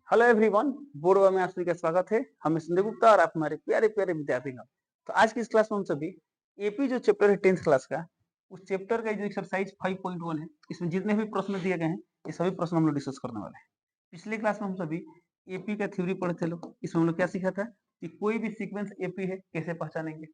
Hello everyone, बोर्डवा में आप सभी का स्वागत है। हम संजय गुप्ता और आप हमारे प्यारे प्यारे विद्यार्थी हैं। तो आज की इस क्लास में हम सभी एपी जो चैप्टर है 10th क्लास का, उस चैप्टर का जो एक्सरसाइज 5.1 है, इसमें जितने भी प्रश्न दिए गए हैं ये सभी प्रश्न हम लोग डिस्कस करने वाले हैं। पिछले क्लास में हम सभी एपी का थ्योरी पढ़े थे लोग। इसमें हम लोग क्या सीखा था कि कोई भी सीक्वेंस एपी है कैसे पहचानेंगे,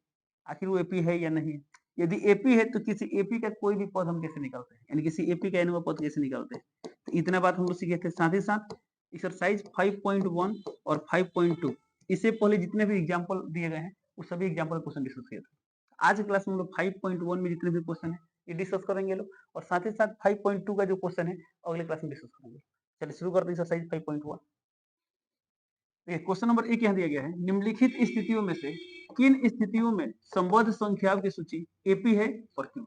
आखिर वो एपी है या नहीं है। यदि एपी है तो किसी एपी का कोई भी पद हम कैसे निकालते हैं, यानी किसी एपी का एन पद कैसे निकालते हैं। तो इतना बात हम लोग सीखे थे। साथ ही साथ एक्सरसाइज 5.1 और 5.2 इससे पहले जितने भी एग्जाम्पल दिए गए हैं वो सभी एग्जाम्पल क्वेश्चन डिस्कस किए थे। आज की क्लास में हम लोग 5.1 में जितने भी क्वेश्चन है ये डिस्कस करेंगे लोग, और साथ ही साथ 5.2 का जो क्वेश्चन है अगले क्लास में डिस्कस करेंगे। चलिए शुरू करते हैं एक्सरसाइज 5.1। क्वेश्चन नंबर 1 यहाँ दिया गया है, निम्नलिखित स्थितियों में से किन स्थितियों में संबद्ध संख्याओं की सूची एपी है और क्यों।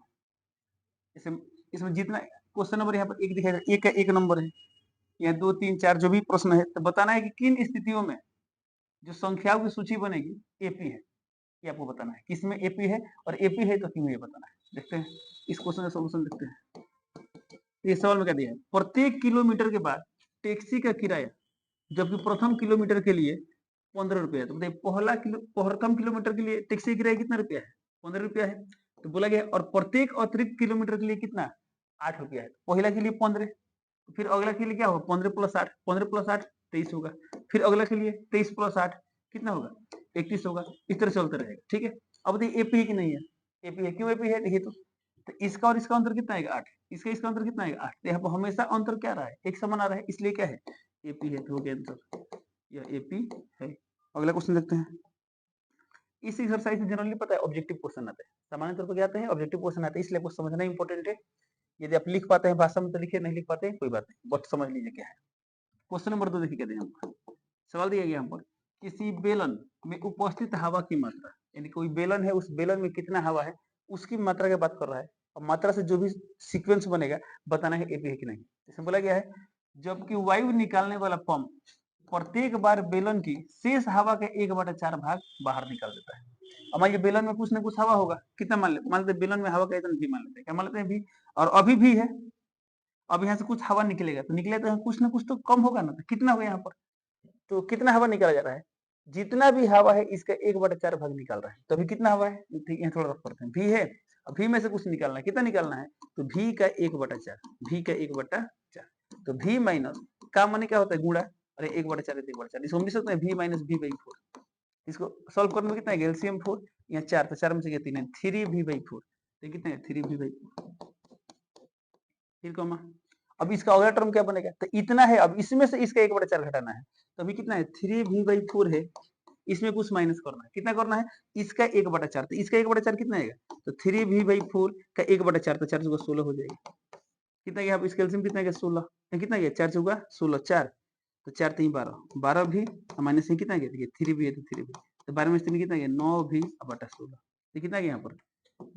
इसमें जितना क्वेश्चन नंबर यहाँ पर एक दिखाई एक का एक नंबर है, या 2 3 4 जो भी प्रश्न है, तो बताना है कि किन स्थितियों में जो संख्याओं की सूची बनेगी एपी है, ये आपको बताना है। किसमें एपी है और एपी है तो क्यों, ये बताना है। देखते हैं इस क्वेश्चन का सॉल्यूशन देखते हैं। ये सवाल में क्या दिया है, प्रत्येक किलोमीटर के बाद टैक्सी का किराया जबकि प्रथम किलोमीटर के लिए 15 रुपया है। तो बताइए प्रथम किलोमीटर के लिए टैक्सी किराया कितना रुपया है, 15 रुपया है। तो बोला गया और प्रत्येक अतिरिक्त किलोमीटर के लिए कितना, 8 रुपया है। पहला के लिए 15, फिर अगला के लिए क्या होगा 15 प्लस 8, 15 प्लस 8 23 होगा। फिर अगला के लिए 23 प्लस 8 कितना होगा, 31 होगा। इस तरह चलता रहेगा। ठीक है, अब देखिए एपी है कि नहीं है, एपी है। क्यों एपी है, देखिए तो इसका और इसका अंतर कितना आएगा 8, इसका अंतर कितना आएगा 8। तो यहाँ पर हमेशा अंतर क्या रहा है, एक समान आ रहा है, इसलिए क्या है एपी है। तो हो गया आंसर, यह एपी है। अगला क्वेश्चन देखते हैं। इस एक्सरसाइज में जनरली पता है ऑब्जेक्टिव क्वेश्चन आते हैं, सामान्य तौर पर क्या आते हैं ऑब्जेक्टिव क्वेश्चन आते हैं, इसलिए आपको समझना इंपॉर्टेंट है। यदि आप लिख पाते हैं भाषा में तो लिखिए, नहीं लिख पाते हैं कोई बात नहीं, बट समझ लीजिए क्या है। क्वेश्चन नंबर 2 देखिए कहते हैं हमको, सवाल दिया गया यहाँ पर, किसी बेलन में उपस्थित हवा की मात्रा, यानी कोई बेलन है, उस बेलन में कितना हवा है उसकी मात्रा की बात कर रहा है। और मात्रा से जो भी सीक्वेंस बनेगा बताना है एपी है कि नहीं। इसमें बोला गया है जबकि वायु निकालने वाला पंप प्रत्येक बार बेलन की शेष हवा के 1/4 भाग बाहर निकाल देता है। अब मान लीजिए बेलन में कुछ ना कुछ हवा होगा, कितना मान लेते बेलन में हवा का इतना भी मान लेते हैं, क्या मान लेते हैं भी, और अभी भी है। अब यहाँ से कुछ हवा निकलेगा तो निकले तो कुछ ना कुछ तो कम होगा ना, तो कितना होगा यहाँ पर, तो कितना हवा निकाला जा रहा है, जितना भी हवा है इसका 1/4 भाग निकाल रहा है। तो अभी कितना हवा है, यहाँ थोड़ा रफ करते हैं, भी है। अब भी में से कुछ निकालना है, कितना निकालना है, तो भी का 1/4, भी का 1/4। तो भी माइनस का माने क्या होता है गुणा, अरे 1/4 1/4, इसको हम लिख सकते हैं भी माइनस भी बाई 4। इसको सॉल्व करने में कितना है, एलसीएम 4, यहाँ 4, तो 4 में से 3 है, 3v/4। तो कितना है 3v/4, फिर कॉमा। अब इसका अगला टर्म क्या बनेगा, तो इतना है। अब इसमें से इसका 1/4 घटाना है, तो अभी कितना है 3v/4 है। इसमें कुछ माइनस करना है, कितना करना है, इसका 1/4। तो इसका 1/4 कितना आएगा, तो 3v/4 का 1/4, तो 4 से 16 हो जाएगा। कितना गया, अब इसका एलसीएम कितना गया 16, कितना गया 4 से 16 4, तो 4 3 12, 12 भी माइनस कितना गया, देखिए 3 भी है तो 3 भी, तो 12 में से कितना गया 9v/16। तो कितना गया यहाँ पर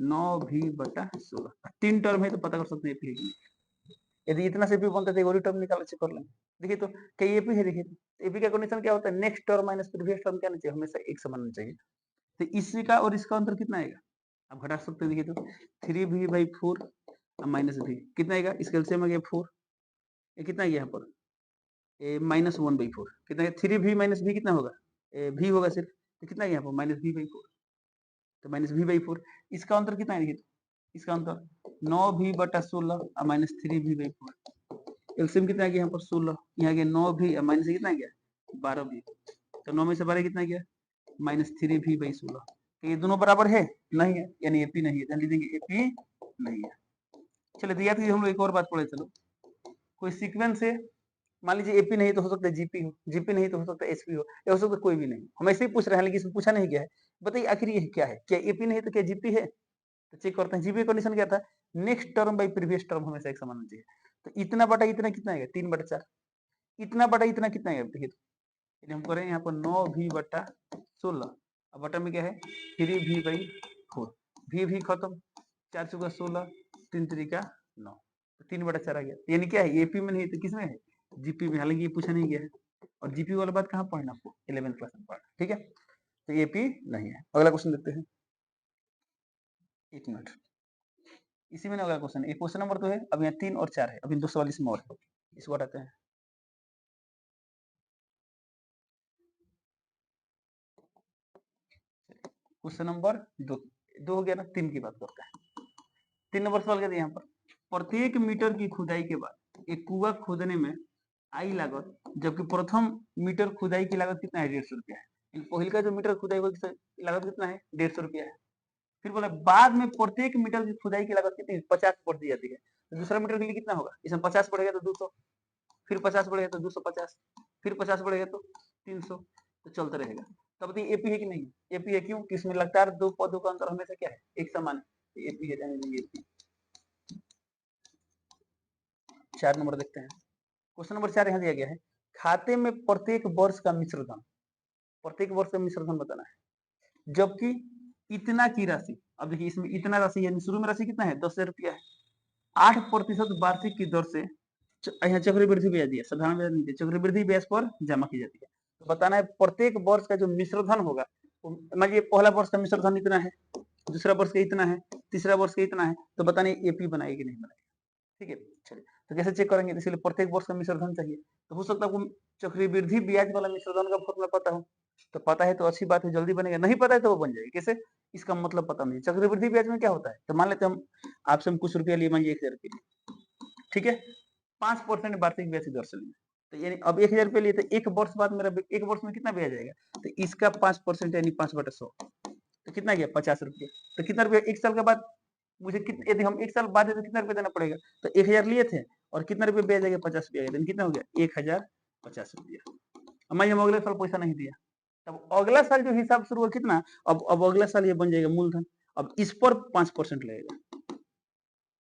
9v/16। 3 टर्म है तो पता कर सकते हैं एपी। यदि इतना से भी बनता है टर्म निकाल कर लेंगे। देखिए तो क्या एपी है, देखिए एपी का कंडीशन क्या होता है, next term minus previous term क्या चाहिए, हमेशा एक समान होना चाहिए। तो इसी का और इसका अंतर कितना आएगा, आप घटा सकते हैं। देखिए तो 3v/4 माइनस भी कितना आएगा, इसका एलसीएम आ गया 4, ये कितना गया यहाँ पर -1/4, कितना 3v माइनस भी कितना होगा, भी होगा सिर्फ, तो कितना गया यहाँ पर -v/4, तो -v/4। इसका अंतर कितना है, देखिए इसका अंतर 9v/16 माइनस 3v/4। एलसीएम कितना गया यहाँ पर 16, यहाँ गया 9 भी माइनस कितना गया 12 भी, तो 9 में से 12 कितना गया -3v/16। तो ये दोनों बराबर है, नहीं है, यानी एपी नहीं है, ध्यान दीजिए एपी नहीं है। चलिए दिया तो हम लोग एक और बात पढ़े, चलो कोई सीक्वेंस है, मान लीजिए एपी नहीं तो हो सकता है जीपी हो, जीपी नहीं तो हो सकता है एसपी हो, या हो सकता है कोई भी नहीं। हम ऐसे ही पूछ रहे हैं लेकिन इसमें पूछा नहीं गया है। बताइए आखिर ये क्या है, क्या एपी नहीं तो क्या जीपी है। तो चेक करते हैं, जीपी कंडीशन क्या था, next term by previous term हमेशा एक समान होना चाहिए। तो इतना बटा इतना कितना आएगा 3/4, इतना बटा इतना कितना आएगा, देखिए तो हम करें यहाँ पर 9v/16, अब बटा में क्या है 3v/4, भी खत्म, 4 चौका 16, 3 3 9, 3/4 आ गया। यानी क्या है एपी में नहीं तो किसमें है, जीपी में। हालांकि ये पूछा नहीं गया है, और जीपी वाला बात कहाँ पढ़ना आपको 11th क्लास में पढ़ना, ठीक है। तो एपी नहीं है। अगला क्वेश्चन देखते हैं, एक मिनट, इसी में अगला क्वेश्चन, एक क्वेश्चन नंबर तो है, अब यहाँ 3 और 4 है, अभी 2 सवाल इसमें और है, इसको हटाते हैं। क्वेश्चन नंबर 2 2 हो गया ना, 3 की बात करते हैं। 3 नंबर सवाल कहते हैं यहाँ पर, प्रत्येक मीटर की खुदाई के बाद एक कुआं खोदने में आई लागत, जबकि प्रथम मीटर खुदाई की लागत कितना है, 150 रुपया है। पहले का जो मीटर खुदाई की लागत कितना है, 150 रुपया है। फिर बोला बाद में प्रत्येक मीटर की खुदाई की लागत कितनी, 50 बढ़ दी जाती है। तो दूसरा मीटर के लिए कितना होगा, इसमें 50 बढ़ेगा तो 200, फिर 50 बढ़ेगा तो 250, फिर 50 बढ़ेगा तो 300, तो चलता रहेगा। तब तो एपी है कि नहीं, एपी है। क्यों, कि इसमें लगातार दो पदों का अंतर हमेशा क्या है, एक समान है। एपी है, जाने देंगे एपी। 4 नंबर देखते हैं। क्वेश्चन नंबर 4 यहाँ दिया गया है, खाते में प्रत्येक वर्ष का मिश्र धन, प्रत्येक वर्ष का मिश्र धन बताना है, जबकि इतना की राशि। अब देखिए इसमें इतना राशि यानी शुरू में राशि कितना है, 10,000 रुपया है। 8% वार्षिक की दर से यहाँ चक्रवृद्धि ब्याज दिया, साधारण ब्याज नहीं दिया, चक्रवृद्धि ब्याज पर जमा की जाती है। तो बताना है प्रत्येक वर्ष का जो मिश्र धन होगा, मान लीजिए पहला वर्ष का मिश्र धन इतना है, दूसरा वर्ष का इतना है, तीसरा वर्ष का इतना है, तो बताना एपी बनाएगी कि नहीं बनाएगी। ठीक है, चलिए तो कैसे चेक करेंगे, इसलिए प्रत्येक वर्ष का मिश्र धन चाहिए। तो हो सकता है आपको चक्रवृद्धि ब्याज वाला मिश्र धन का फॉर्मूला पता हो, तो पता है तो अच्छी बात है, जल्दी बनेगा। नहीं पता है तो वो बन जाएगी। कैसे, इसका मतलब पता नहीं। चक्रवृद्धि ब्याज में क्या होता है, तो मान लेते हम आपसे हम कुछ रुपया लिए, मान लीजिए 1,000 रुपये, ठीक है, 5% वार्षिक ब्याज दर से लिए। तो यानी अब 1,000 रुपये लिए, तो एक वर्ष बाद मेरा एक वर्ष में कितना ब्याज आएगा, तो इसका 5% यानी 5/100, तो कितना गया, 50 रुपये। तो कितना रुपया एक साल के बाद मुझे कितना, यदि हम एक साल बाद है तो कितना रुपया देना पड़ेगा, तो 1,000 लिए थे और कितना रुपया ब्याज आएगा, 50 रुपया आएगा, कितना हो गया, 1,050 रुपया। हम अगले साल पैसा नहीं दिया, तब अगला साल जो हिसाब शुरू हुआ कितना, अब अगला साल ये बन जाएगा मूलधन। अब इस पर 5% लगेगा,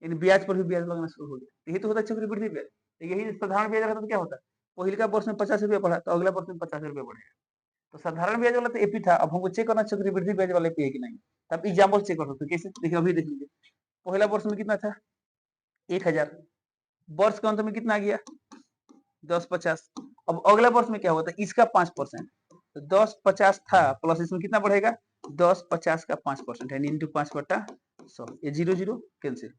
यानी ब्याज पर भी ब्याज लगना शुरू हो गया। यही तो होता है चक्रवृद्धि ब्याज। यही साधारण ब्याज रहता तो क्या होता है, पहले का वर्ष में 50 रुपया बढ़ा, तो अगला वर्ष में 50 रुपया बढ़ेगा। तो साधारण ब्याज वाला तो एपी था, अब हमको चेक करना चक्रवृद्धि ब्याज वाला एपी है कि नहीं। तब एग्जाम्पल चेक कर सकते, कैसे, देखिए अभी देख लीजिए, पहला वर्ष में कितना था, 1,000, वर्ष के अंत में कितना आ गया, 10,50। अब अगला वर्ष में क्या होता है, इसका 5%, तो 10,50 था प्लस इसमें कितना बढ़ेगा, 10,50 का 5% यानी इंटू 5/100, ये 0 0 कैंसिल,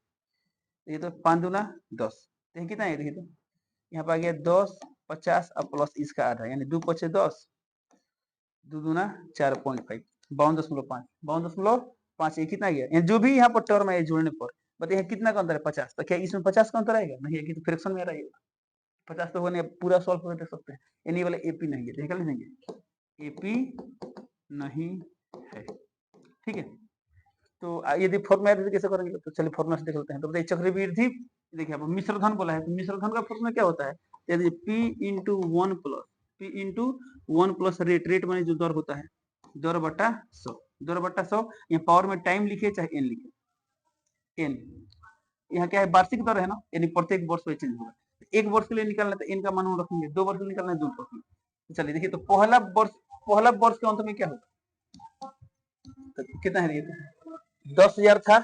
ये तो 5 दूना 10, तो ये कितना है, देखिए तो यहाँ पर आ गया 10, 50 और प्लस इसका आधा, यानी 2 × 10, 2 दूना 4.5, 52.5, 52.5, ये कितना गया, जो भी यहाँ पर टर्म है जोड़ने पर, बताइए कितना का अंतर है, 50। तो क्या इसमें 50 का अंतर आएगा, नहीं है, तो फ्रैक्शन में आ रहा है 50, तो होने पूरा सॉल्व करके देख सकते हैं, यानी वाला एपी नहीं है, निकल लेंगे एपी नहीं है। ठीक है, तो यदि फॉर्मूला कैसे करेंगे, तो चलिए फॉर्मूला से देख लेते हैं। तो बताइए चक्रवृद्धि, देखिए अब मिश्र धन बोला है, तो मिश्र धन का फॉर्मूला क्या होता है, यदि P × 1 प्लस रेट, रेट माने जो दर होता है, दर बटा 100, दर बटा 100, यहाँ पावर में टाइम लिखे चाहे एन लिखे, एन यहाँ क्या है, वार्षिक दर है ना, यानी प्रत्येक वर्ष में चेंज होगा। एक वर्ष के लिए निकालना तो एन का मान रखेंगे, 2 वर्ष के लिए निकालना है 2 रखेंगे। चलिए देखिए, तो पहला वर्ष के अंत में क्या होगा, तो कितना है, 10,000 था,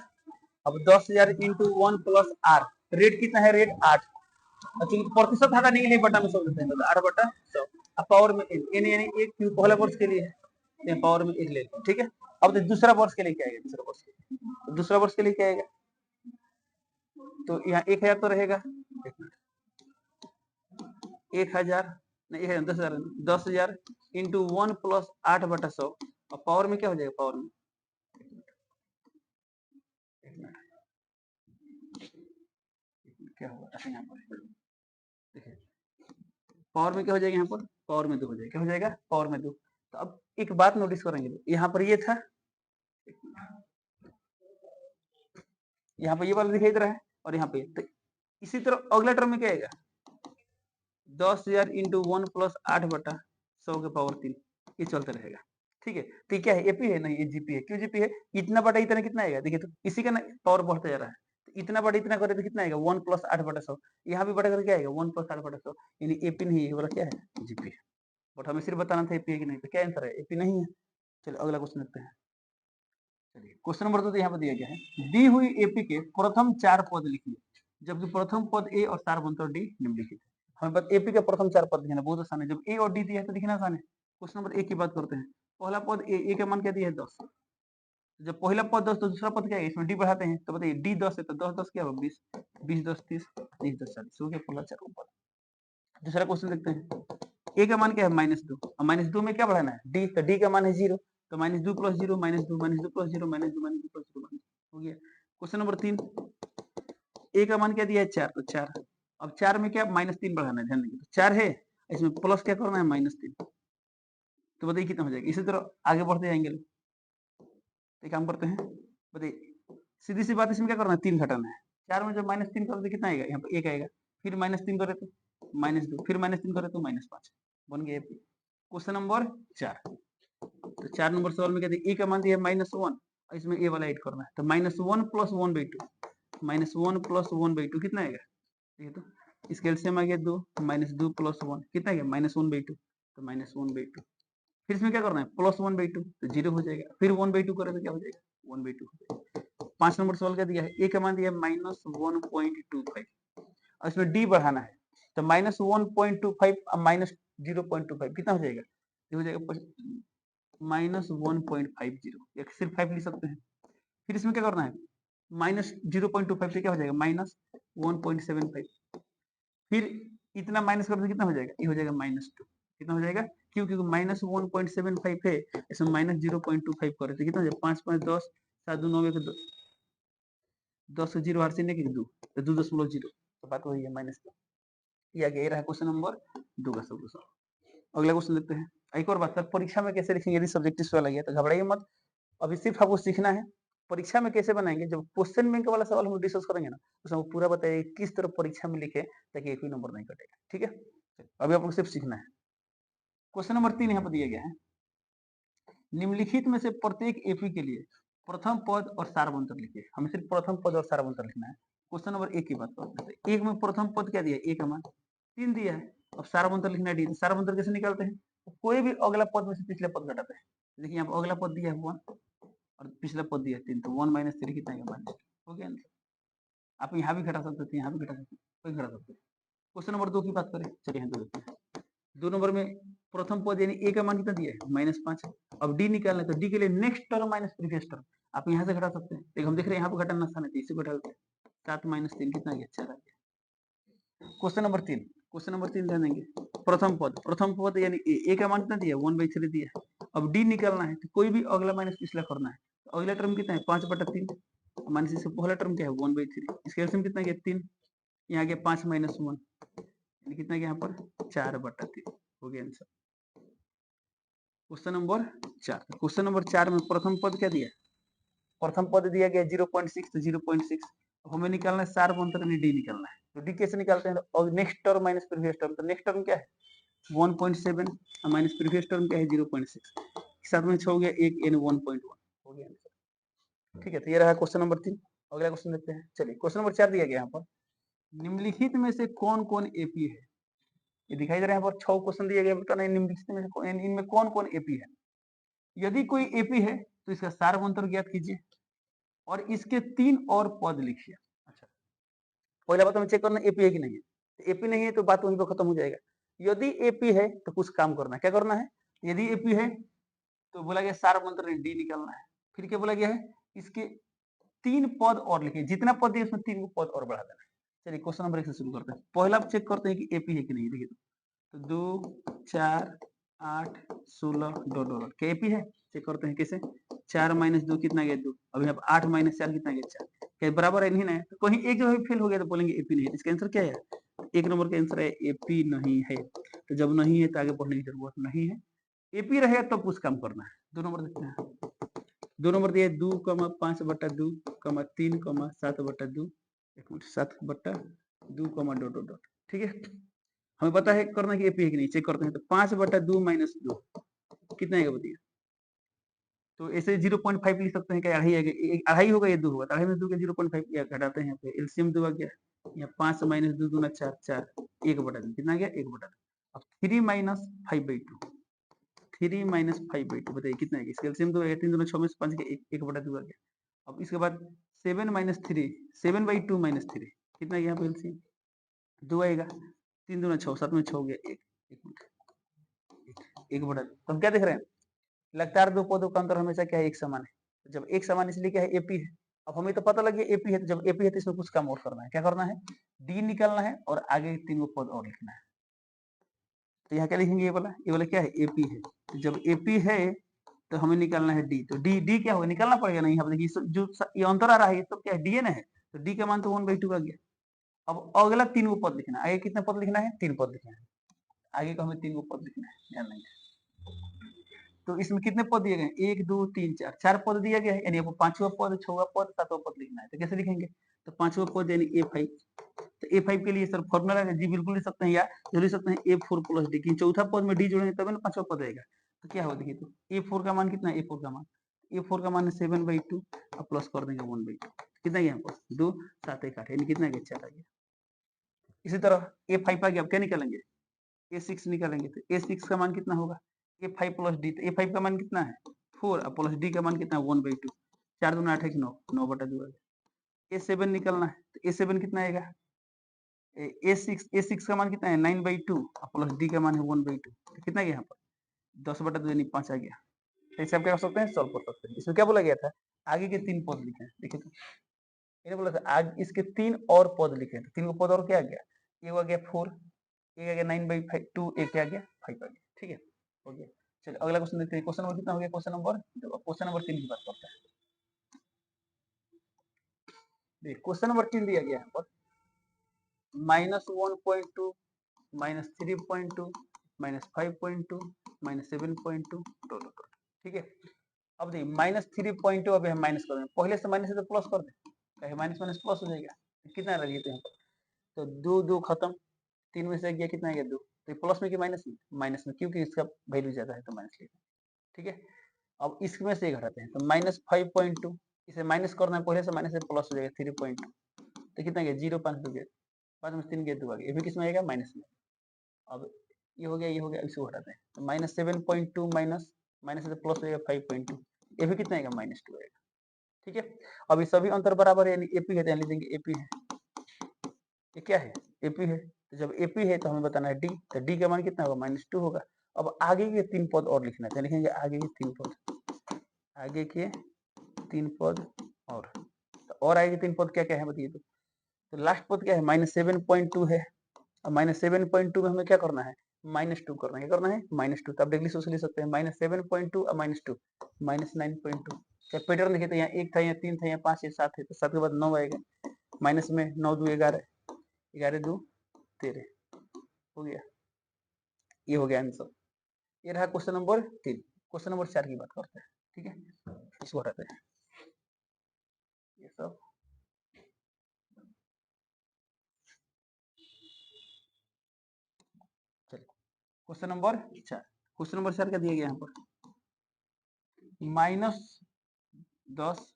अब 10,000 × 1 + r, रेट कितना है, रेट 8, क्योंकि प्रतिशत हटा नहीं बटा में 100 देते हैं, तो 8/100, अब पावर में n यानी 1, क्योंकि पहला वर्ष के लिए है, पावर में 1 ले लो। ठीक है, अब तो दूसरा वर्ष के लिए क्या आएगा, दूसरा वर्ष के लिए क्या आएगा, तो यहाँ 1,000 तो रहेगा, 1,000 नहीं, 10,000, 10,000 × 1 + 8/100, और पावर में क्या हो जाएगा, पावर में क्या होगा, ऐसे यहाँ पर देखिए, पावर में क्या हो जाएगा, यहाँ पर पावर में 2 हो जाएगा, क्या हो जाएगा, पावर में 2। तो अब एक बात नोटिस करेंगे, यहाँ पर ये था, यहाँ पे ये वाला दिखाई दे रहा है, और यहाँ पे, तो इसी तरह अगला टर्म में क्या आएगा, 10,000 × 1 + 8/100 के पावर 3, ये चलता रहेगा। ठीक है, तो ये क्या है, एपी है, नहीं ये जीपी है। क्यों जीपी है, इतना बटा इतना कितना आएगा, देखिए तो इसी का पावर बढ़ता जा रहा है, तो इतना बटा इतना करे तो कितना आएगा, 1 + 8/100, यहाँ भी बटा करके क्या आएगा, 1 + 8/100, यानी एपी नहीं है, ये वाला क्या है, जीपी है। बट हमें सिर्फ बताना था एपी है कि नहीं, तो क्या आंसर है, एपी नहीं है। चलिए अगला क्वेश्चन देखते हैं। चलिए क्वेश्चन नंबर 2 तो यहाँ पर दिया गया है, दी हुई एपी के प्रथम 4 पद लिखिए, जबकि प्रथम पद ए और सारवंतर डी निम्नलिखित है। हमें बस एपी के प्रथम 4 पद दिखाना बहुत आसान है, जब ए और डी दिया है तो दिखना आसान है। क्वेश्चन नंबर 1 की बात करते हैं, पहला पद ए का मान क्या दिया है, 10, जब पहला पद 10 तो दूसरा पद क्या है, इसमें डी बढ़ाते हैं, तो बताइए डी 10 है तो 10 10 क्या होगा, 20, 20 10 30, 30 10 40, हो गया पहला 4 पद। दूसरा क्वेश्चन देखते हैं, ए का मान क्या है, -2, और -2 में क्या बढ़ाना है, डी, तो डी का मान है 0, तो -2 + 0 -2 -2 + 0 -2 -2 + 0 हो गया। क्वेश्चन नंबर 3, a का मान क्या दिया है 4, तो 4। अब 4 में क्या -3 बढ़ाना है, ध्यान देंगे, 4 है, इसमें प्लस क्या करना है -3, तो बताइए कितना हो जाएगा। इसी तरह आगे बढ़ते जाएंगे लोग, एक काम करते हैं, बताइए सीधी सी बात, इसमें क्या करना है 3 घटाना है। 4 में जब -3 कर दे कितना आएगा, यहाँ पे 1 आएगा, फिर -3 करे तो -2, फिर -3 करे तो -5, बन गया। क्वेश्चन नंबर 4, तो 4 नंबर सवाल में कहते हैं ए का मान दिया है -1, इसमें ए वाला ऐड करना है, तो -1 + 1/2, -1 + 1/2 कितना आएगा, ठीक है, तो इसका एलसीएम आ गया 2, -2 + 1 कितना आएगा -1/2, तो -1/2, फिर इसमें क्या करना है +1/2, तो 0 हो जाएगा, फिर 1/2 करें तो क्या हो जाएगा 1/2 हो जाएगा। 5 नंबर सवाल क्या दिया है, ए का मान दिया है -1.25, और इसमें डी बढ़ाना है, तो -1.25 अब -0.25 कितना हो जाएगा, ये हो जाएगा -1.50, या सिर्फ 5 लिख सकते हैं। फिर इसमें क्या करना है, -0.25 से क्या हो जाएगा -1.75, फिर इतना माइनस कर दो कितना हो जाएगा, ये हो जाएगा -2, कितना हो जाएगा, क्यों, क्योंकि -1.75 है, इसमें -0.25 करे तो कितना हो जाएगा, 5 5 10, 7 2 9 1 10 से 0 हर ने 2, तो 2.0, तो बात वही है -2। ये आ गया, ये रहा क्वेश्चन नंबर 2 का सॉल्यूशन। अगला क्वेश्चन देखते हैं। एक और बात, सर परीक्षा में कैसे लिखेंगे, यदि सब्जेक्टिव सवाल आ गया तो घबराइए मत, अभी सिर्फ आपको सीखना है परीक्षा में कैसे बनाएंगे। जब क्वेश्चन बैंक वाला सवाल हम डिस्कस करेंगे ना, उसमें पूरा बताइए किस तरह परीक्षा में लिखे ताकि एक भी नंबर नहीं कटेगा, ठीक है। अभी आपको सिर्फ सीखना है। क्वेश्चन नंबर 3 यहाँ पर दिया गया है, निम्नलिखित में से प्रत्येक एपी के लिए प्रथम पद और सारवंतर लिखिए। हमें सिर्फ प्रथम पद और सारवंतर लिखना है। क्वेश्चन नंबर 1 की बात करते हैं, एक में प्रथम पद क्या दिया है, 1 का मान 3 दिया है, अब सारवंतर लिखना है डी। सारवंतर कैसे निकालते हैं, तो कोई भी अगला पद में से पिछला पद घटाते हैं। देखिए यहाँ पर अगला पद दिया है 1 और पिछला पद दिया है 3, तो 1 - 3 कितना आएगा, -2 हो गया आंसर। आप यहाँ भी घटा सकते थे, यहाँ भी घटा सकते, कोई घटा सकते। क्वेश्चन नंबर 2 की बात करें, चलिए यहाँ 2 देखते हैं। 2 नंबर में प्रथम पद यानी ए का मान कितना दिया है -5, अब डी निकालना है, तो डी के लिए next term minus previous term आप यहाँ से घटा सकते हैं। देखिए हम देख रहे हैं यहाँ पे घटाना आसान है, तो इसे घटा देते हैं, 7 - 3 कितना आ गया, 4 आ गया। क्वेश्चन नंबर 3, क्वेश्चन नंबर 3 ध्यान देंगे, प्रथम पद यानी ए का मान कितना दिया है 1/3 दिया है, अब डी निकालना है, तो कोई भी अगला माइनस पिछला करना है, तो अगला टर्म कितना है 5/3, माइनस इससे पहला टर्म क्या है 1/3, इसका एलसीएम कितना गया 3, यहाँ गया 5 - 1 कितना गया यहाँ पर 4/3 हो गया answer. Question number 4, question number 4 में प्रथम पद क्या दिया, प्रथम पद दिया गया 0.6, तो 0.6 अब हमें निकालना है सारवंतर यानी डी निकालना है, तो डी कैसे निकालते हैं, और next term minus previous term, तो नेक्स्ट टर्म क्या है 1.7 माइनस प्रीवियस टर्म क्या है 0.6, साथ में 6 हो गया 1 यानी 1.1 हो गया आंसर, ठीक है। तो ये रहा क्वेश्चन नंबर 3। अगला क्वेश्चन देखते हैं, चलिए क्वेश्चन नंबर 4 दिया गया यहाँ पर, निम्नलिखित में से कौन कौन एपी है, ये दिखाई दे रहा है यहाँ पर 6 क्वेश्चन दिया गया, बताना निम्नलिखित में से इनमें कौन कौन एपी है। यदि कोई एपी है तो इसका सारवंतर ज्ञात कीजिए और इसके 3 और पद लिखिए। अच्छा, पहला बात हमें चेक करना एपी है कि नहीं है, एपी नहीं है तो बात वहीं पर खत्म हो जाएगा। यदि एपी है तो कुछ काम करना है, क्या करना है, यदि एपी है तो बोला गया सारवंतर डी निकालना है, फिर क्या बोला गया है इसके 3 पद और लिखिए, जितना पद है उसमें 3 पद और बढ़ा देना है। चलिए क्वेश्चन नंबर 1 से शुरू करते हैं। पहला चेक करते हैं कि एपी है कि नहीं, देखिए तो 2 4 8 16 डॉट क्या एपी है, चेक करते हैं कैसे, 4 - 2 कितना गया 2, अब यहाँ 8 - 4 कितना गया 4, क्या बराबर है नहीं ना है, तो कहीं एक जगह फेल हो गया तो बोलेंगे एपी नहीं है। इसका आंसर क्या है, 1 नंबर का आंसर है एपी नहीं है। तो जब नहीं है तो आगे बढ़ने की जरूरत नहीं है, एपी रहे तो कुछ काम करना है। 2 नंबर देखते हैं, 2 नंबर दिया 2, 5/2, 3, 7/2, 7/2, डॉट, ठीक है। हमें पता है करना कि एपी है कि नहीं, चेक करते हैं, तो 5/2 - 2 कितना आएगा बताइए, तो ऐसे 0.5 लिख सकते हैं, क्या अढ़ाई आएगा, अढ़ाई होगा, ये 2 होगा, अढ़ाई में 2 के 0.5 या घटाते हैं, यहाँ पे एलसीएम 2 आ गया, यहाँ 5 - 2 दूना 4 4 1/2 कितना आ गया 1/2। अब 3 - 5/2, 3 - 5/2 बताइए कितना आएगा, इसका एलसीएम 2 आएगा, 3 दूना 6 में से 5 के 1/2 आ गया। अब इसके बाद 7 - 3 7/2 - 3 कितना यहाँ पे एलसीएम 2 आएगा, 3 दूना 6 7 में 6 हो गया 1 1/2। तो हम क्या देख रहे हैं, लगातार दो पदों का अंतर हमेशा क्या है एक समान है, जब एक समान इसलिए क्या है एपी है। अब हमें तो पता लग गया एपी है, तो जब एपी है तो इसमें कुछ काम और करना है, क्या करना है डी निकालना है और आगे 3 पद और लिखना है। तो यहाँ क्या लिखेंगे, ये वाला क्या है एपी है, तो जब एपी है तो हमें निकालना है डी। तो डी डी क्या होगा, निकालना पड़ेगा नहीं। यहाँ पे देखिए जो ये अंतर आ रहा है ये तो क्या है, डी है ना है, तो डी का मान तो 1/2 आ गया। अब अगला 3 को पद लिखना है। आगे कितने पद लिखना है, 3 पद लिखना है। आगे को हमें 3 को पद लिखना है, ध्यान देंगे। तो इसमें कितने पद दिए गए, 1 2 3 4, 4 पद दिया गया है, यानी आपको 5वां पद 6वां पद 7वां पद लिखना है। तो कैसे लिखेंगे, तो 5वां पद यानी A5। तो A5 के लिए सर फॉर्मूला है जी, बिल्कुल लिख सकते हैं, या जो लिख सकते हैं A4 प्लस डी, कि चौथा पद में डी जोड़ेंगे तब ना 5वां पद आएगा। तो क्या होगा देखिए, तो A4 का मान कितना है, A4 का मान, A4 का मान है 7/2 और प्लस कर देंगे 1/2। कितना गया यहाँ पर 2 7 1 8, यानी कितना गया 4 आ गया। इसी तरह A5 आ गया, अब क्या निकालेंगे, A6 निकालेंगे। तो A6 का मान कितना होगा, A5 प्लस डी। तो A5 का मान कितना है 4 और प्लस डी का मान कितना है 1/2। 4 दूना 8 9 9/2 आ गया। A7 निकलना है, तो A7 कितना आएगा, A6 का मान कितना है 9/2 और प्लस डी का मान है 1/2। तो कितना गया यहाँ पर 10/2 यानी 5 आ गया। ऐसे आप क्या कर सकते हैं, सॉल्व कर सकते हैं। इसमें क्या बोला गया था, आगे के 3 पद लिखे हैं। देखिए तो इन्हें बोला था आज इसके 3 और पद लिखे। तो 3 को पद और क्या आ गया, ये हो गया 4, एक आ गया 9/2, एक आ गया 5 आ गया। ठीक है, हो गया। चलिए अगला क्वेश्चन देखते हैं। क्वेश्चन नंबर कितना हो गया, क्वेश्चन नंबर 3 की बात करते हैं। देखिए क्वेश्चन नंबर 3 दिया गया यहाँ पर -1.2 -3.2 -5.2 -7.2 डॉट डॉट। ठीक है, अब देखिए -3.2 अब हम माइनस कर दें, पहले से माइनस है तो प्लस कर दें, माइनस माइनस प्लस हो जाएगा। कितना रह गया यहाँ पर, तो 2 2 खत्म, 3 में से गया कितना गया 2। तो प्लस में कि माइनस में, माइनस में, क्योंकि इसका वैल्यू ज्यादा है तो माइनस लेते हैं। ठीक है, अब इसमें से घटाते हैं, तो -5.2, इसे माइनस करना है, पहले से माइनस से प्लस हो जाएगा 3.2। तो कितना गया 0 5 2 गया, 5 में 3 गया 2 आ गया। ये भी किसमें आएगा, माइनस में। अब ये हो गया, ये हो गया, इसको घटाते हैं, तो -7.2 माइनस माइनस से प्लस हो जाएगा 5.2, ये भी कितना आएगा -2 आएगा। ठीक है, अब ये सभी अंतर बराबर है, यानी एपी है, तो लिख देंगे एपी है। ये क्या है, एपी है। तो जब एपी है तो हमें बताना है डी, तो डी का मान कितना होगा -2 होगा। अब आगे के 3 पद और लिखना है, तो लिखेंगे आगे के 3 पद, आगे के 3 पद और आगे के 3 पद क्या क्या है बताइए। तो लास्ट पद क्या है, -7.2 है। अब -7.2 में हमें क्या करना है, -2 करना है। क्या करना है, -2। तो आप डायरेक्टली सोच ले सकते हैं, -7.2 और -2 -9.2। चाहे पैटर्न देखिए, तो यहाँ 1 था, यहाँ 3 था, यहाँ 5 है, 7 है, तो 7 के बाद 9 आएगा, माइनस में 9 2 11, 11 2 13 हो गया। ये हो गया आंसर। ये रहा क्वेश्चन नंबर 3। क्वेश्चन नंबर 4 की बात करते हैं। ठीक है, इसको हटाते हैं ये सब। चलिए क्वेश्चन नंबर 4, क्वेश्चन नंबर 4 का दिया गया यहाँ पर -10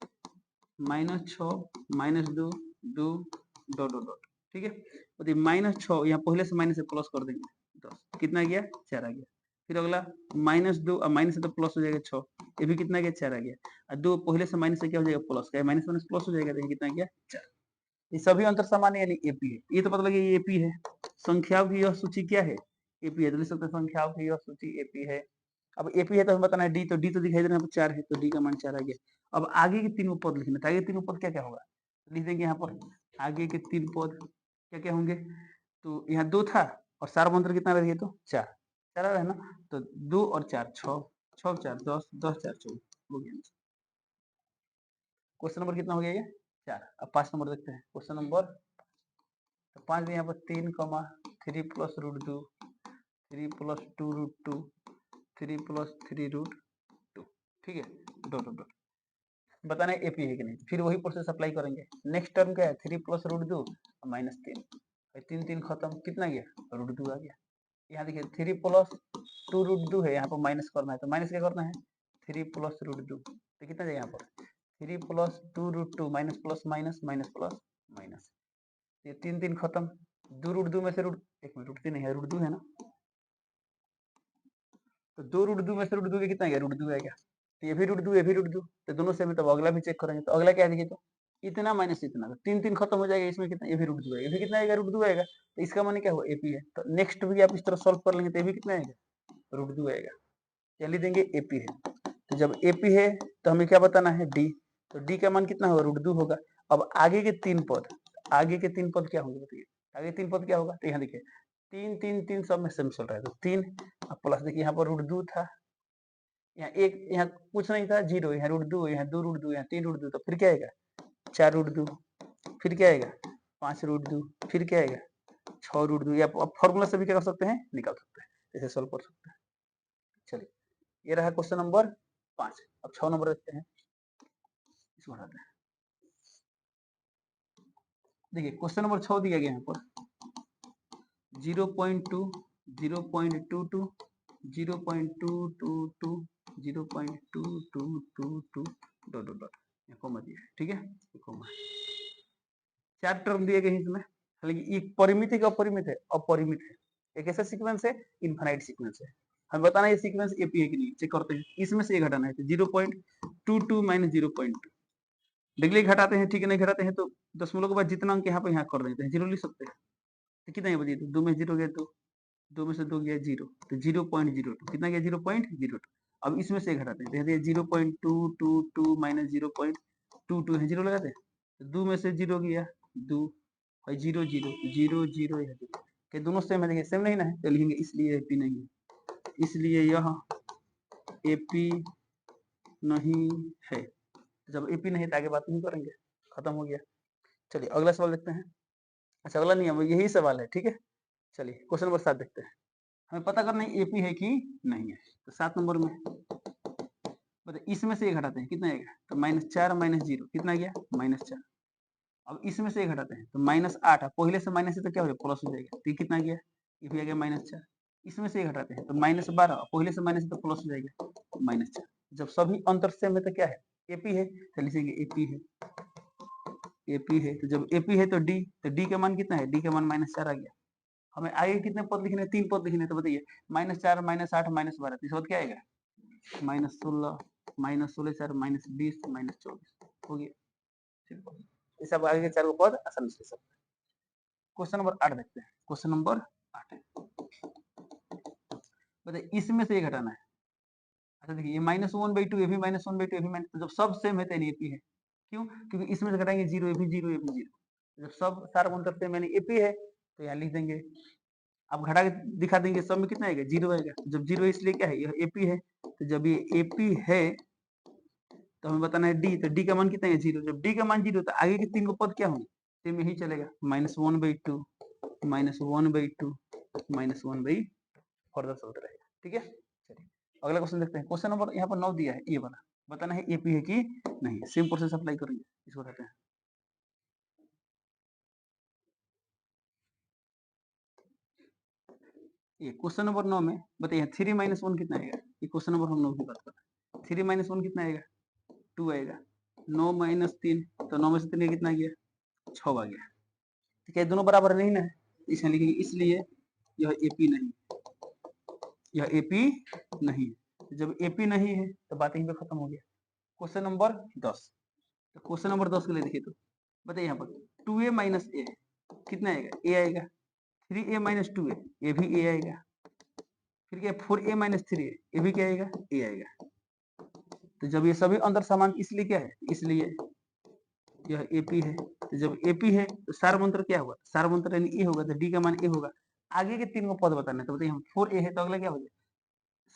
-6 -2 2 डॉट डॉट डॉट। ठीक है, तो -6 यहाँ पहले से माइनस से प्लस कर देंगे 10, कितना गया 4 आ गया। फिर अगला -2 और माइनस से तो प्लस हो जाएगा 6, ये भी कितना गया 4 आ गया। और 2 पहले से माइनस से क्या हो जाएगा प्लस, क्या माइनस माइनस प्लस हो जाएगा, तो कितना गया 4। ये सभी अंतर समान है, यानी एपी है। ये तो पता लगे ये एपी है। संख्याओं की यह सूची क्या है, एपी है। तो लिख सकते हैं संख्याओं की यह सूची एपी है। अब एपी है तो हमें बताना है डी, तो डी तो दिखाई दे रहा है 4 है, तो डी का मान 4 आ गया। अब आगे के 3 पद लिखना है, आगे 3 पद क्या क्या होगा, लिख देंगे यहाँ पर आगे के 3 पद क्या क्या होंगे। तो यहाँ 2 था और 4 मंत्र कितना रह गया, तो 4 4 है ना। तो 2 और 4 6 6 4 10 10 4 24 हो गया। क्वेश्चन नंबर कितना हो गया ये 4। अब 5 नंबर देखते हैं। क्वेश्चन नंबर 5 में यहाँ पर 3 3 प्लस √2 3 प्लस 2 √2 3 प्लस 3 √2। ठीक है, डॉट डॉट डॉट बताना है एपी है कि नहीं। फिर वही प्रोसेस अप्लाई करेंगे। नेक्स्ट टर्म क्या है 3 प्लस √2 -3, 3 3 खत्म, कितना गया √2 आ गया। यहाँ देखिए 3 प्लस 2 √2 है, यहाँ पर माइनस करना है, तो माइनस क्या करना है 3 प्लस √2, तो कितना जाए यहाँ पर 3 plus 2 √2 minus plus minus minus plus minus, ये 3 3 खत्म, 2 √2 में से एक मिनट √3 नहीं है, √2 है ना, तो 2 √2 में से √2 के कितना गया √2 आएगा। तो ये भी √2 ये भी √2, तो दोनों से तब अगला भी चेक करेंगे। तो अगला क्या है देखिए, तो इतना माइनस इतना, तो 3 3 खत्म हो जाएगा, इसमें कितना ये भी √2 आएगा, ये भी कितना आएगा √2 आएगा। तो इसका माने क्या हुआ एपी है। तो नेक्स्ट भी आप इस तरह सॉल्व कर लेंगे, तो ये भी कितना आएगा √2 आएगा। चलिए देंगे एपी है। तो जब एपी है तो हमें क्या बताना है डी, तो डी का मान कितना होगा √2 होगा। अब आगे के 3 पद, आगे के 3 पद क्या होंगे बताइए, आगे 3 पद क्या होगा। तो यहाँ देखिए 3 3 3 सब में सेम चल रहा है, तो 3 प्लस देखिए यहाँ पर √2 था, यहाँ एक, यहाँ कुछ नहीं था, 0, यहाँ √2, यहाँ 2 √2, यहाँ 3 √2, तो फिर क्या आएगा 4 √2, फिर क्या आएगा 5 √2, फिर क्या आएगा 6 √2। या आप फॉर्मूला से भी क्या कर सकते हैं, निकाल सकते हैं, इसे सॉल्व कर सकते हैं। चलिए, ये रहा क्वेश्चन नंबर 5। अब 6 नंबर देखते हैं, इसको हटाते हैं। देखिए क्वेश्चन नंबर 6 दिया गया यहाँ पर 0.2, 0.22, 0.222, 0.2222 डॉट डॉट डॉट, कॉमा दिया है, ठीक है, कॉमा। 4 टर्म दिए गए इसमें, हालांकि ये परिमित है कि अपरिमित है, अपरिमित है। एक ऐसा सीक्वेंस है, इनफाइनाइट सीक्वेंस है, हमें बताना है ये सीक्वेंस एपी है कि नहीं, चेक करते हैं। इसमें से ये घटाना है, तो 0.22 माइनस 0.2, डिग्री घटाते हैं, ठीक है, नहीं घटाते हैं तो दशमलव के बाद जितना अंक यहाँ पे यहाँ कर देते हैं, 0 लिख सकते हैं। तो कितना बचे, 2 में 0 गया, 2 में से 2 गया 0, तो 0.02 कितना गया 0.02। अब इसमें से घटाते हैं, 0.222 माइनस 0.22 है, 0 लगाते हैं, तो 2 में से 0 गया 2 और 0 0 0 0 है, कि दोनों सेम है, देखिए सेम नहीं ना है, तो लिखेंगे इसलिए एपी नहीं है, इसलिए यह एपी नहीं है। जब एपी नहीं है तो आगे बात नहीं करेंगे, खत्म हो गया। चलिए अगला सवाल देखते हैं। अच्छा अगला नहीं है, यही सवाल है, ठीक है। चलिए क्वेश्चन नंबर 7 देखते हैं, हमें पता करना है एपी है कि नहीं है। तो 7 नंबर में बताइए, इसमें से ये घटाते हैं, कितना आएगा, तो -4 माइनस 0 कितना गया -4। अब इसमें से ये घटाते हैं तो -8, पहले से माइनस है तो क्या हो जाएगा, प्लस हो जाएगा, तो ये कितना गया, ये भी आ गया -4। इसमें से ये घटाते हैं तो -12, पहले से माइनस है तो प्लस हो जाएगा -4। जब सभी अंतर सेम है तो क्या है, एपी है, तो लिखेंगे एपी है, एपी है। तो जब एपी है तो डी का मान कितना है, डी का मान -4 आ गया। हमें आगे कितने पद लिखने, 3 पद लिखने, तो बताइए -4 -8 -12, तो इस बात क्या आएगा -16 -16 4 -20 -24 हो गया। ये सब आगे के 4 पद आसानी से सकते हैं। क्वेश्चन नंबर 8 देखते हैं, क्वेश्चन नंबर 8 बताइए, इसमें से ये घटाना है। अच्छा देखिए, ये -1/2, ये भी -1/2, ये भी माइनस, तो जब सब सेम है तो एपी है। क्यों, क्योंकि इसमें से घटाएंगे 0, ये भी 0, ये भी 0। जब सब सारे अंतर सेम यानी एपी है, तो यहाँ लिख देंगे। अब घटा के दिखा देंगे, सब में कितना आएगा, 0 आएगा। जब 0 है इसलिए क्या है, यह एपी है। तो जब ये एपी है तो हमें बताना है डी, तो डी का मान कितना है 0। जब डी का मान 0 तो आगे के 3 पद क्या होंगे, सेम यही चलेगा, -1/2 -1/2 -1/, फर्दर चलते रहेगा, ठीक है। चलिए अगला क्वेश्चन देखते हैं। क्वेश्चन नंबर यहाँ पर 9 दिया है, ये वाला बताना है एपी है कि नहीं। सेम प्रोसेस अप्लाई करेंगे, इसको कहते हैं। ये क्वेश्चन नंबर 9 में बताइए 3 - 1 कितना आएगा। ये क्वेश्चन नंबर हम 9 की बात कर रहे हैं। 3 - 1 कितना आएगा, 2 आएगा। 9 - 3, तो 9 में से 3 कितना गया, 6 आ गया। ठीक है, दोनों बराबर नहीं ना है, इसमें लिखेंगे इसलिए यह एपी नहीं, यह एपी नहीं है। जब एपी नहीं है तो बात यहीं पे खत्म हो गया। क्वेश्चन नंबर 10, तो क्वेश्चन नंबर 10 के लिए देखिए, तो बताइए यहाँ पर 2a माइनस ए कितना आएगा, ए आएगा। 3a माइनस 2a, ये भी ए आएगा। फिर क्या 4a माइनस 3a, ये भी क्या आएगा, ए आएगा। तो जब ये सभी अंतर समान, इसलिए क्या है, इसलिए यह एपी है। तो जब एपी है तो सारमंत्र क्या होगा, सारमंत्र यानी ए होगा, तो डी का मान ए होगा। आगे के 3 को पद बताना है, तो बताइए हम 4a है तो अगला क्या हो जाए,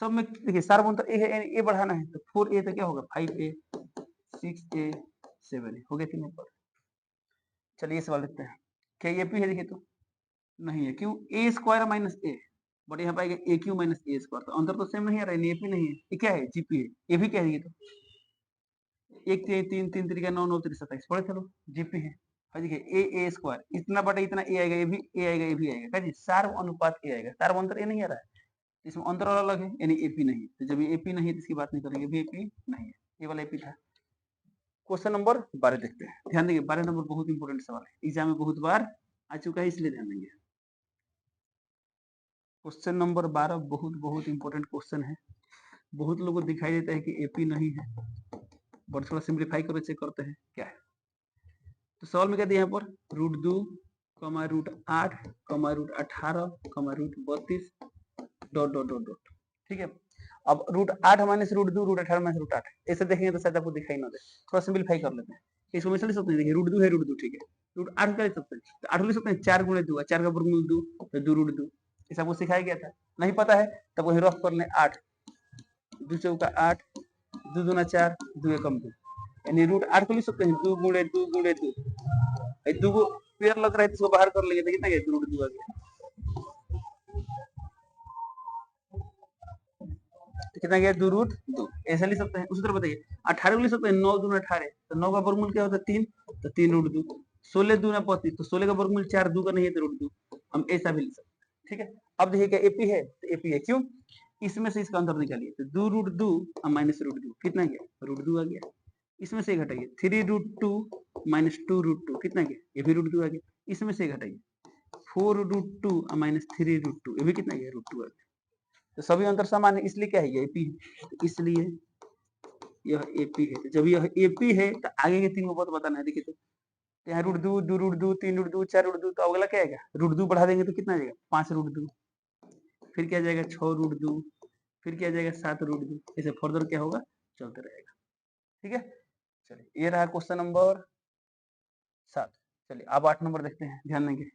सब में देखिए सारमंत्र ए है, यानी ए बढ़ाना है, तो 4a तो क्या होगा 5a 6a 7a, हो गया 3 पद। चलिए सवाल देखते हैं, क्या एपी है, देखिए तो नहीं है। क्यों, ए स्क्वायर माइनस ए, बट यहाँ पाएगा ए क्यू माइनस ए स्क्वायर, तो अंतर तो सेम नहीं आ रहा है, एपी नहीं है। ये क्या है, जीपी है। ये भी क्या है, ये तो 1 3 3 3 9 9 3 27 पढ़े चलो, जीपी है। और देखिए ए स्क्वायर इतना बटा इतना ए आएगा, ये भी ए आएगा, ये भी आएगा, जी सार्व अनुपात ए आएगा, सार्व अंतर ए नहीं आ रहा है, इसमें अंतर अलग है, यानी एपी नहीं। तो जब ये एपी नहीं है तो इसकी बात नहीं करेंगे, भी एपी नहीं है, ये वाला एपी था। क्वेश्चन नंबर 12 देखते हैं, ध्यान देंगे, 12 नंबर बहुत इंपॉर्टेंट सवाल है, एग्जाम में बहुत बार आ चुका है, इसलिए ध्यान देंगे। क्वेश्चन नंबर 12 बहुत बहुत इंपॉर्टेंट क्वेश्चन है। बहुत लोगों को दिखाई देता है कि एपी नहीं है, बट थोड़ा सिंप्लीफाई करो, चेक करते हैं क्या है। तो सवाल में क्या दिया यहाँ पर, √2, √8, √18, √32 डॉट डॉट डॉट डॉट, ठीक है। अब √8 माइनस √2, √18 माइनस √8, ऐसे देखेंगे तो शायद आपको दिखाई ना दे, थोड़ा सिंप्लीफाई कर लेते हैं। इसको मिसल सकते हैं, देखिए √2 है, √2 ठीक है, √8 क्या लिख सकते हैं, तो 8 लिख सकते हैं, 4 गुणे 2, 4 का वर्गमूल 2, तो 2 √2, ऐसा आपको सिखाया गया था। नहीं पता है तब वही रफ कर लें, 8 2 चौका 8, 2 दूना 4, 2 एकम 2, यानी रूट 8 को लिख सकते हैं 2 गुणे 2 गुणे 2, 2 को पेयर लग रहा है तो इसको बाहर कर लेंगे तो कितना गया रूट 2 आ गया, तो कितना गया 2 रूट 2, ऐसा लिख सकते हैं। उसी तरह बताइए 18 को लिख सकते हैं 9 दूना 18, तो 9 का वर्गमूल क्या होता है 3, तो 3 रूट 2, 16 दूना 35, तो 16 का वर्गमूल 4, 2 का नहीं है तो रूट 2, हम ऐसा भी लिख सकते हैं। ठीक है, अब देखिए क्या एपी है, तो एपी है क्यों, इसमें से इसका आंसर निकालिए, तो 2 रूट 2 माइनस रूट 2 कितना गया रूट 2 आ गया, इसमें से घटाइए 3 रूट 2 माइनस 2 रूट 2 कितना गया, ये भी रूट 2 आ गया, इसमें से घटाइए 4 रूट 2 माइनस 3 रूट 2, ये भी कितना गया रूट 2 आ गया, तो सभी अंतर समान है इसलिए क्या है ये एपी है, तो इसलिए यह एपी है। तो जब यह एपी है तो आगे के तीन को बहुत बताना है। देखिए तो यहाँ रूट 2, 2 रूट 2, 3 रूट 2, 4 रूट 2, तो अगला क्या आएगा रूट 2 बढ़ा देंगे तो कितना आ जाएगा 5 रूट 2, फिर क्या जाएगा 6 रूट 2, फिर क्या जाएगा 7 रूट 2, ऐसे फर्दर क्या होगा चलते रहेगा। ठीक है, चलिए ये रहा क्वेश्चन नंबर 7। चलिए अब 8 नंबर देखते हैं, ध्यान देंगे।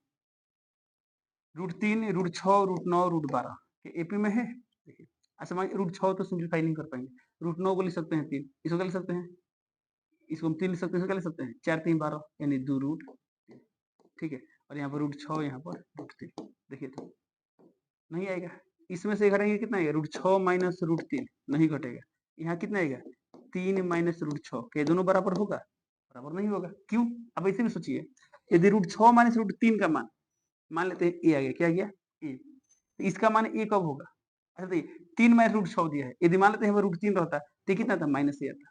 रूट 3, रूट 6, रूट 9, रूट 12 ये एपी में है। देखिए अच्छा मान रूट 6 तो सिंप्लीफाई नहीं कर पाएंगे, रूट 9 को लिख सकते हैं 3, इसको क्या लिख सकते हैं, इसको हम 3 लिख सकते हैं, इसको क्या लिख सकते हैं 4 3 12 यानी 2 रूट 3। ठीक है, और यहाँ पर रूट 6, यहाँ पर रूट 3, देखिए तो नहीं आएगा, इसमें से घटेंगे कितना आएगा रूट 6 माइनस रूट 3 नहीं घटेगा, यहाँ कितना आएगा 3 माइनस रूट 6, क्या दोनों बराबर होगा, बराबर नहीं होगा, क्यों, अब ऐसे में सोचिए यदि रूट 6 माइनस रूट 3 का मान लेते हैं ए आ गया, क्या आ गया ए, तो इसका मान ए कब होगा, अच्छा देखिए 3 माइनस रूट 6 दिया है, यदि मान लेते हैं रूट 3 रहता तो कितना था माइनस ए आता,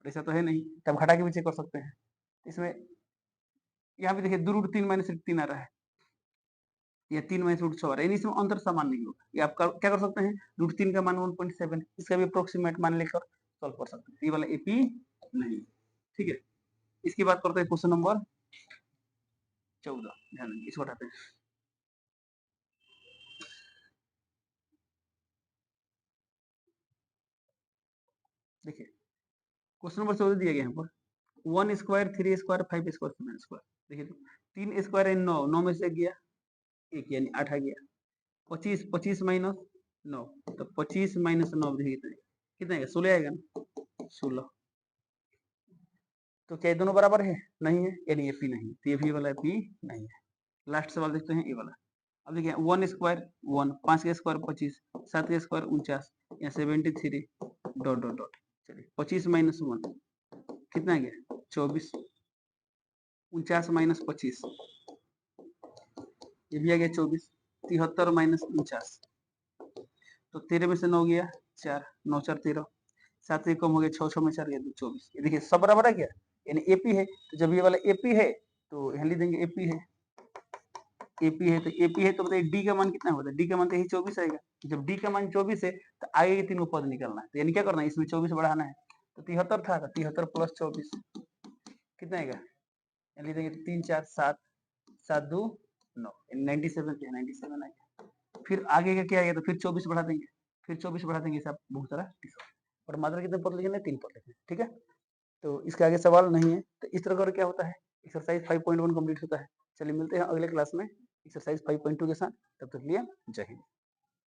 ऐसा तो है नहीं, तब घटा के भी चेक कर सकते हैं। इसमें यहाँ पे देखिए 2 रूट 3 माइनस रूट 3 आ रहा है, या 3 माइनस रूट 6 आ रहा है, यानी इसमें अंतर समान नहीं होगा, ये आप क्या कर सकते हैं रूट 3 का मान 1.7, इसका भी अप्रोक्सीमेट मान लेकर सॉल्व कर सकते हैं, ये वाला एपी नहीं। ठीक है, इसकी बात करते हैं क्वेश्चन नंबर 14, ध्यान देंगे इसको हटाते हैं। देखिए क्वेश्चन नंबर 14 दिया गया यहाँ पर 1 स्क्वायर 3 स्क्वायर 5 स्क्वायर 7 स्क्वायर, देखिए तो 3 स्क्वायर है 9, 9 में से गया 1 यानी 8 आ गया, 25 25 माइनस 9, तो 25 माइनस 9 देखिए कितना आएगा 16 आएगा ना, 16, तो क्या ये दोनों बराबर है, नहीं है, यानी ये पी नहीं, तो ये भी वाला पी नहीं है। लास्ट सवाल देखते हैं ये वाला, अब देखिए 1 स्क्वायर 1, 5 का स्क्वायर 25, 7 का स्क्वायर 49, या 73 डॉट डॉट डॉट, चलिए 25 माइनस 1 कितना आ गया 24, 49 माइनस 25 ये भी आ गया 24, 73 माइनस 49, तो 13 में से 9 गया 4, 9 4 13, 7 से कम हो गया 6 6 में 4 गया 24, ये देखिए सब बराबर है क्या, यानी एपी है, तो जब ये वाला एपी है तो यहाँ लिख देंगे एपी है, एपी है तो एपी है, तो बताइए डी का मान कितना होता है, डी का मान तो यही 24 आएगा, जब डी का मान 24 है तो आगे के तीनों पद निकलना है, तो यानी क्या करना है इसमें 24 बढ़ाना है, तो 73 था 73 प्लस 24 कितना आएगा, लिख देंगे 3 4 7 7 2 9, 97 थे 97 आएगा, फिर आगे का क्या आएगा, तो फिर 24 बढ़ा देंगे, फिर 24 बढ़ा देंगे, सब बहुत सारा और मात्रा कितने पद लिखेंगे 3 पद लिखेंगे। ठीक है, तो इसके आगे सवाल नहीं है, तो इस तरह कर क्या होता है एक्सरसाइज 5.1 कंप्लीट होता है। चलिए मिलते हैं अगले क्लास में एक्सरसाइज 5.2 के साथ, तब तक के लिए जय हिंद।